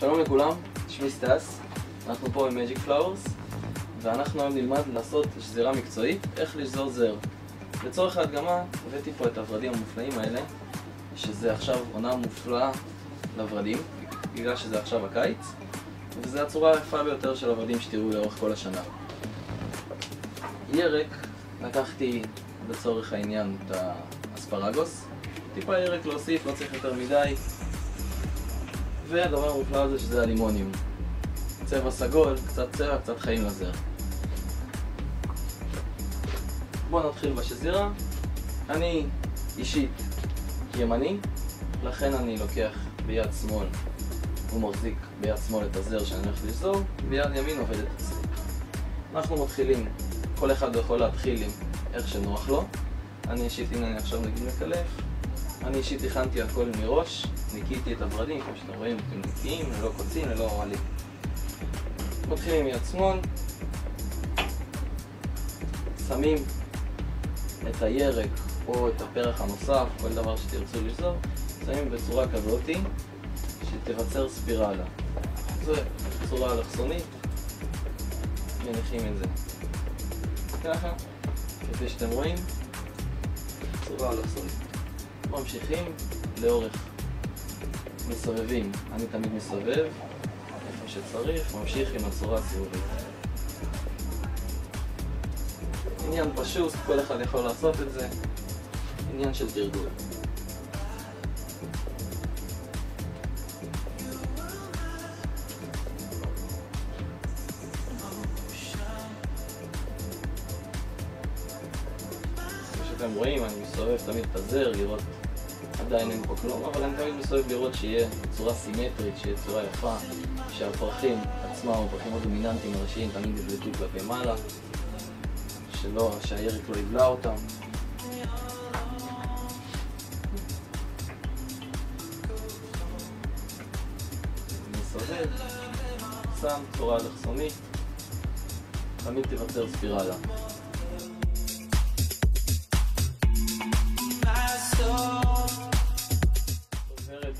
שלום לכולם, שמי סטס, אנחנו פה עם Magic Flowers ואנחנו היום נלמד לעשות שזירה מקצועית, איך לשזור זר. לצורך ההדגמה הבאתי פה את הורדים המופלאים האלה, שזה עכשיו עונה מופלאה לורדים, בגלל שזה עכשיו הקיץ, וזו הצורה היפה ביותר של הורדים שתראו לאורך כל השנה. ירק, לקחתי לצורך העניין את האספרגוס, טיפה ירק להוסיף, לא צריך יותר מדי. והדבר המופלא הזה שזה הלימוניום. צבע סגול, קצת צבע, קצת חיים לזר. בואו נתחיל בשזירה. אני אישית ימני, לכן אני לוקח ביד שמאל ומחזיק ביד שמאל את הזר שאני הולך לשזור, ביד ימין עובדת אצלי. אנחנו מתחילים, כל אחד יכול להתחיל עם איך שנוח לו. אני אישית, הנה אני עכשיו נגיד מקלף. אני אישית הכנתי הכל מראש, ניקיתי את הורדים, כמו שאתם רואים, אתם נקיים, ללא קוצים, ללא אוהלים. מתחילים מיד שמאל, שמים את הירק או את הפרח הנוסף, כל דבר שתרצו לשזור, שמים בצורה כזאת שתיווצר ספירלה. זו צורה אלכסונית, מניחים את זה ככה, כפי שאתם רואים, צורה אלכסונית. ממשיכים לאורך, מסובבים, אני תמיד מסובב איפה שצריך, ממשיך עם הצורה הסיבובית. עניין פשוט, כל אחד יכול לעשות את זה, עניין של תרגול. כמו שאתם רואים, אני מסובב תמיד את הזר, לראות עדיין אין פה כלום, אבל אני תמיד מסובב לראות שיהיה צורה סימטרית, שיהיה צורה יפה, שהפרחים עצמם, הפרחים הדומיננטיים הראשיים תמיד יבלטו כלפי מעלה, שהירק לא יבלע אותם. מסובב, שם צורה אלכסונית, תמיד תיווצר ספירלה.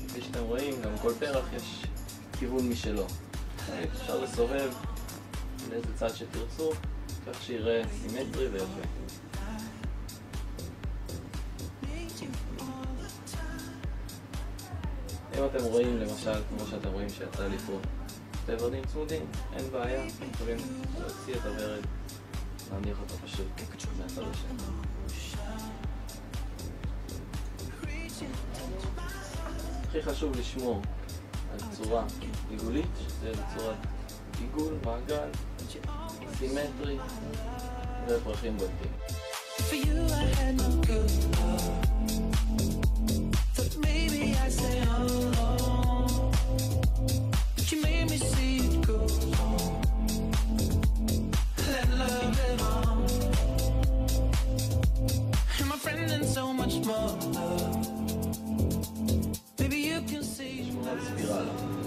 כפי שאתם רואים, גם כל פרח יש כיוון משלו. אפשר לסובב לאיזה צד שתרצו, כך שיראה סימטרי ויפה. אם אתם רואים, למשל, כמו שאתם רואים שיצא לי פה שתי ורדים צמודים, אין בעיה, אתם יכולים להוציא את הוורד, להניח אותו פשוט מהצד השני. הכי חשוב לשמור על צורה עיגולית, שזה צורת עיגול, מעגל, סימטרי ופרחים בולטים. ספירלה,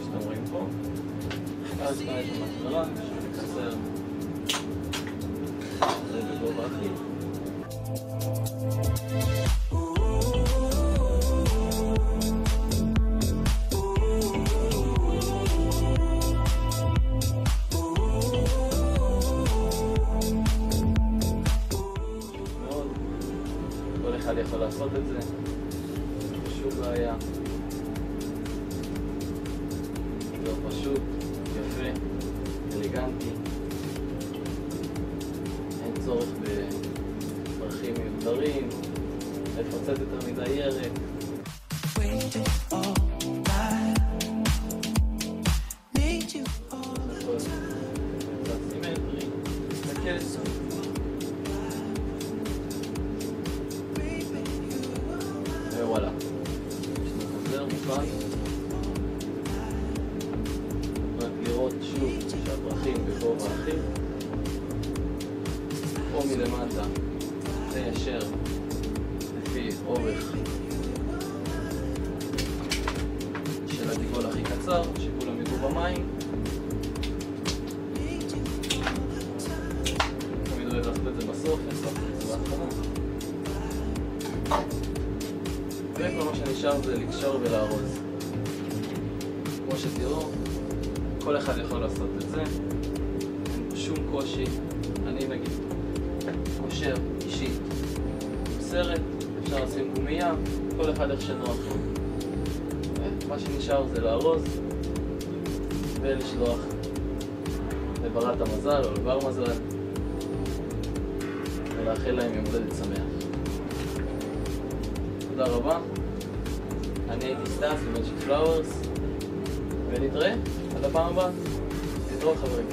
שאתם רואים פה, אז כאן יש מטרה שמקצר זה בגובה אחיד. מאוד, כל אחד יכול לעשות את זה, שום בעיה. זה פשוט, יפה, אלגנטי, אין צורך בפרחים מיותרים, לפצת יותר מדי ירק. קצת סימטרי, תקס. ווואלה, יש לנו חוזר מוכן. לראות שוב שהפרחים בגובה אחיד, או מלמטה ליישר לפי אורך של הדיגול הכי קצר, שכולם יגעו במים. תמיד אוהב לעשות את זה בסוף, נספתי את זה בהתחלה. וכל מה שנשאר זה לקשור ולארוז. כמו שתראו, כל אחד יכול לעשות את זה, אין פה שום קושי. אני נגיד קושר אישית סרט, אפשר לשים גומייה, כל אחד איך שנוח לו. מה שנשאר זה לארוז ולשלוח לברת המזל או לבר מזל ולאחל להם יום הולדת שמח. תודה רבה, אני הייתי סטאס במג'יק פלאוורס ונתראה עד הפעם הבאה. להתראות חברים.